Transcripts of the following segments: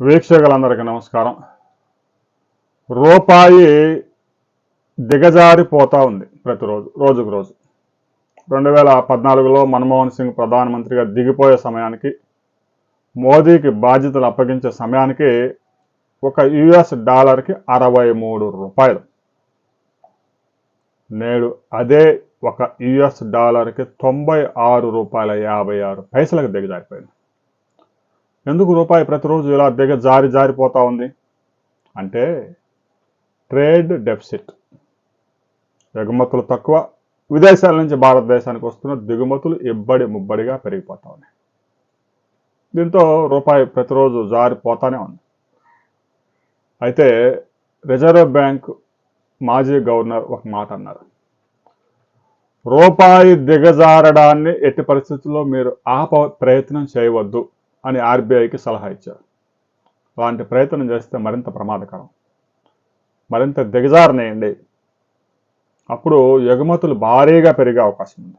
వీక్షకులందరికీ నమస్కారం. రూపాయి దిగజారిపోతా ఉంది ప్రతిరోజు, రోజుకు రోజు. 2014లో మన్మోహన్ సింగ్ ప్రధానమంత్రిగా దిగిపోయే సమయానికి, మోదీకి బాధ్యతలు అప్పగించే సమయానికి ఒక యుఎస్ డాలర్కి 63 రూపాయలు. నేడు అదే ఒక యుఎస్ డాలర్కి 96 రూపాయల 56 పైసలకు దిగజారిపోయింది. ఎందుకు రూపాయి ప్రతిరోజు ఇలా జారిపోతా ఉంది అంటే ట్రేడ్ డెఫిసిట్, ఎగుమతులు తక్కువ, విదేశాల నుంచి భారతదేశానికి వస్తున్న దిగుమతులు ముబ్బడిగా పెరిగిపోతా ఉన్నాయి. దీంతో రూపాయి ప్రతిరోజు జారిపోతానే ఉంది. అయితే రిజర్వ్ బ్యాంక్ మాజీ గవర్నర్ ఒక మాట అన్నారు, రూపాయి దిగజారడాన్ని ఎట్టి పరిస్థితుల్లో మీరు ప్రయత్నం చేయవద్దు అని ఆర్బీఐకి సలహా ఇచ్చారు. అలాంటి ప్రయత్నం చేస్తే మరింత ప్రమాదకరం, మరింత దిగజారనేయండి. అప్పుడు ఎగుమతులు భారీగా పెరిగే అవకాశం ఉంది.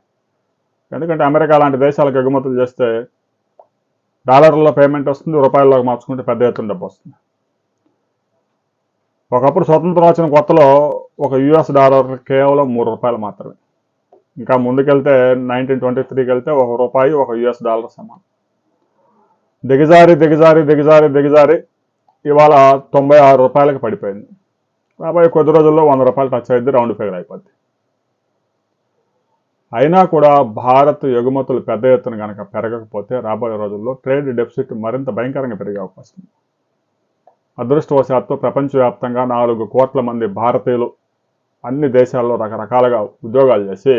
ఎందుకంటే అమెరికా లాంటి దేశాలకు ఎగుమతులు చేస్తే డాలర్లలో పేమెంట్ వస్తుంది, రూపాయల్లోకి మార్చుకుంటే పెద్ద ఎత్తున డబ్బు వస్తుంది. ఒకప్పుడు స్వతంత్రం వచ్చిన కొత్తలో ఒక యుఎస్ డాలర్ కేవలం 3 రూపాయలు మాత్రమే. ఇంకా ముందుకెళ్తే 1923కి వెళ్తే ఒక రూపాయి ఒక యుఎస్ డాలర్ సమానం. దిగజారి ఇవాళ 96 రూపాయలకు పడిపోయింది. రాబోయే కొద్ది రోజుల్లో 100 రూపాయలు టచ్ అయింది, రౌండ్ ఫిగర్ అయిపోద్ది. అయినా కూడా భారత్ ఎగుమతులు పెద్ద ఎత్తున కనుక పెరగకపోతే రాబోయే రోజుల్లో ట్రేడ్ డెఫిసిట్ మరింత భయంకరంగా పెరిగే అవకాశం ఉంది. అదృష్టవశాత్తు ప్రపంచవ్యాప్తంగా 4 కోట్ల మంది భారతీయులు అన్ని దేశాల్లో రకరకాలుగా ఉద్యోగాలు చేసి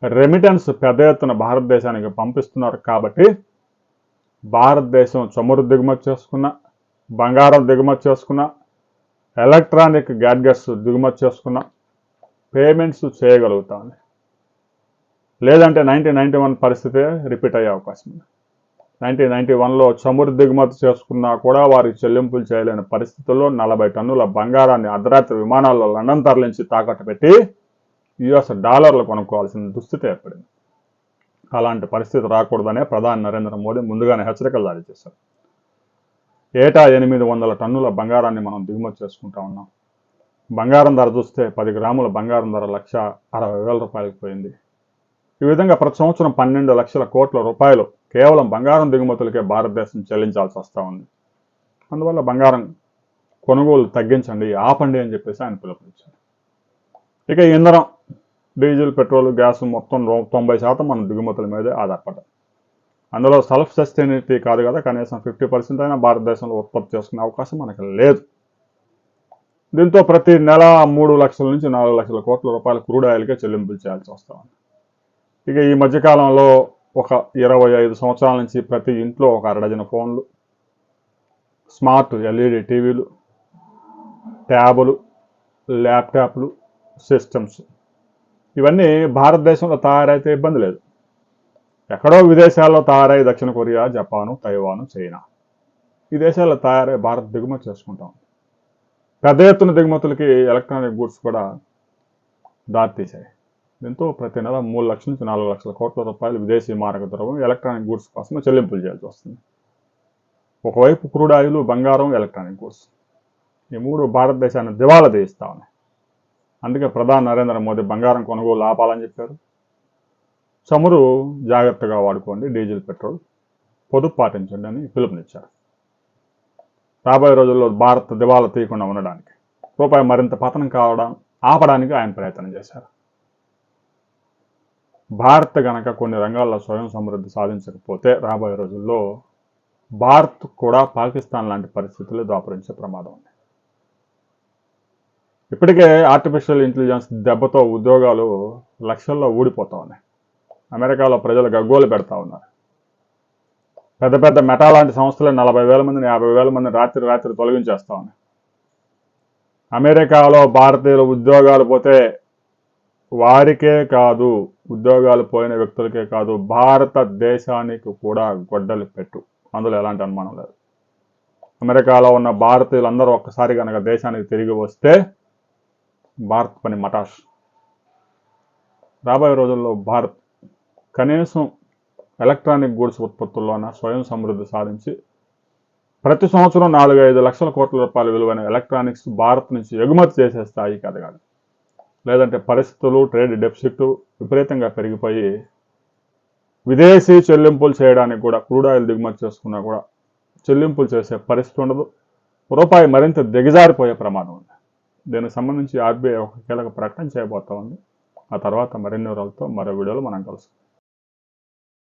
రెమిటెన్స్ పెద్ద ఎత్తున భారతదేశానికి పంపిస్తున్నారు. కాబట్టి భారతదేశం చమురు దిగుమతి చేసుకున్న, బంగారం దిగుమతి చేసుకున్న, ఎలక్ట్రానిక్ గ్యాడ్గెట్స్ దిగుమతి చేసుకున్న పేమెంట్స్ చేయగలుగుతాం. లేదంటే 1991 పరిస్థితే రిపీట్ అయ్యే అవకాశం ఉంది. 1991లో చమురు దిగుమతి చేసుకున్నా కూడా వారికి చెల్లింపులు చేయలేని పరిస్థితుల్లో 40 టన్నుల బంగారాన్ని అర్ధరాత్రి విమానాల్లో లండన్ తరలించి తాకట్టు పెట్టి యుఎస్ డాలర్లు కొనుక్కోవాల్సిన దుస్థితి ఏర్పడింది. అలాంటి పరిస్థితి రాకూడదనే ప్రధాని నరేంద్ర మోదీ ముందుగానే హెచ్చరికలు జారీ చేశారు. ఏటా 800 టన్నుల బంగారాన్ని మనం దిగుమతి చేసుకుంటా ఉన్నాం. బంగారం ధర చూస్తే 10 గ్రాముల బంగారం ధర 1,60,000 రూపాయలకు పోయింది. ఈ విధంగా ప్రతి సంవత్సరం 12 లక్షల కోట్ల రూపాయలు కేవలం బంగారం దిగుమతులకే భారతదేశం చెల్లించాల్సి వస్తూ ఉంది. అందువల్ల బంగారం కొనుగోలు తగ్గించండి, ఆపండి అని చెప్పేసి ఆయన పిలుపునిచ్చారు. ఇక ఇంధనం, డీజిల్, పెట్రోల్, గ్యాస్ మొత్తం 90% మన దిగుమతుల మీదే ఆధారపడ్డాం. అందులో సెల్ఫ్ సస్టైనిటీ కాదు కదా, కనీసం 50% అయినా భారతదేశంలో ఉత్పత్తి చేసుకునే అవకాశం మనకు లేదు. దీంతో ప్రతి నెల 3 లక్షల నుంచి 4 లక్షల కోట్ల రూపాయల క్రూడ్ ఆయిల్కే చెల్లింపులు చేయాల్సి వస్తూ ఉంది. ఇక ఈ మధ్యకాలంలో ఒక 25 సంవత్సరాల నుంచి ప్రతి ఇంట్లో ఒక 1/2 డజన్ ఫోన్లు, స్మార్ట్ ఎల్ఈడి టీవీలు, ట్యాబులు, ల్యాప్టాప్లు, సిస్టమ్స్ ఇవన్నీ భారతదేశంలో తయారైతే ఇబ్బంది లేదు. ఎక్కడో విదేశాల్లో తయారై దక్షిణ కొరియా, జపాను, తైవాను, చైనా ఈ దేశాల్లో తయారై భారత్ దిగుమతి చేసుకుంటాం. పెద్ద ఎత్తున దిగుమతులకి ఎలక్ట్రానిక్ గూడ్స్ కూడా దారితీశాయి. దీంతో ప్రతి నెల 3 లక్షల నుంచి 4 లక్షల కోట్ల రూపాయలు విదేశీ మారక ద్రవ్యం ఎలక్ట్రానిక్ గూడ్స్ కోసం చెల్లింపులు చేయాల్సి వస్తుంది. ఒకవైపు క్రూడ్ ఆయిల్, బంగారం, ఎలక్ట్రానిక్ గూడ్స్ ఈ 3 భారతదేశాన్ని దివాలా తీయిస్తా ఉన్నాయి. అందుకే ప్రధాని నరేంద్ర మోదీ బంగారం కొనుగోలు ఆపాలని చెప్పారు. చమురు జాగ్రత్తగా వాడుకోండి, డీజిల్, పెట్రోల్ పొదుపు పాటించండి అని పిలుపునిచ్చారు. రాబోయే రోజుల్లో భారత్ దివాలా తీయకుండా ఉండడానికి, రూపాయి మరింత పతనం కావడం ఆపడానికి ఆయన ప్రయత్నం చేశారు. భారత్ గనక కొన్ని రంగాల్లో స్వయం సమృద్ధి సాధించకపోతే రాబోయే రోజుల్లో భారత్ కూడా పాకిస్తాన్ లాంటి పరిస్థితులు దాపురించే ప్రమాదం ఉంది. ఇప్పటికే ఆర్టిఫిషియల్ ఇంటెలిజెన్స్ దెబ్బతో ఉద్యోగాలు లక్షల్లో ఊడిపోతా ఉన్నాయి. అమెరికాలో ప్రజలు గగ్గోలు పెడతా ఉన్నారు. పెద్ద పెద్ద మెటా లాంటి సంస్థలు 40,000 మందిని, 50,000 మందిని రాత్రి తొలగించేస్తా ఉన్నాయి. అమెరికాలో భారతీయుల ఉద్యోగాలు పోతే వారికే కాదు, ఉద్యోగాలు పోయిన వ్యక్తులకే కాదు, భారతదేశానికి కూడా గొడ్డలి పెట్టు, అందులో ఎలాంటి అనుమానం లేదు. అమెరికాలో ఉన్న భారతీయులందరూ ఒక్కసారి కనుక దేశానికి తిరిగి వస్తే భారత్ పని మటాష్. రాబోయే రోజుల్లో భారత్ కనీసం ఎలక్ట్రానిక్ గూడ్స్ ఉత్పత్తుల్లోన స్వయం సమృద్ధి సాధించి ప్రతి సంవత్సరం 4-5 లక్షల కోట్ల రూపాయల విలువైన ఎలక్ట్రానిక్స్ భారత్ నుంచి ఎగుమతి చేసే స్థాయికి ఎదగాలి. లేదంటే పరిస్థితులు ట్రేడ్ డెఫిసిట్ విపరీతంగా పెరిగిపోయి విదేశీ చెల్లింపులు చేయడానికి కూడా క్రూడ్ ఆయిల్ దిగుమతి చేసుకున్నా కూడా చెల్లింపులు చేసే పరిస్థితి ఉండదు. రూపాయి మరింత దిగజారిపోయే ప్రమాదం ఉంది. దీనికి సంబంధించి ఆర్బీఐ ఒక కీలక ప్రకటన చేయబోతా ఉంది. ఆ తర్వాత మరిన్ని వివరాలతో మరో వీడియోలో మనం కలుస్తాం.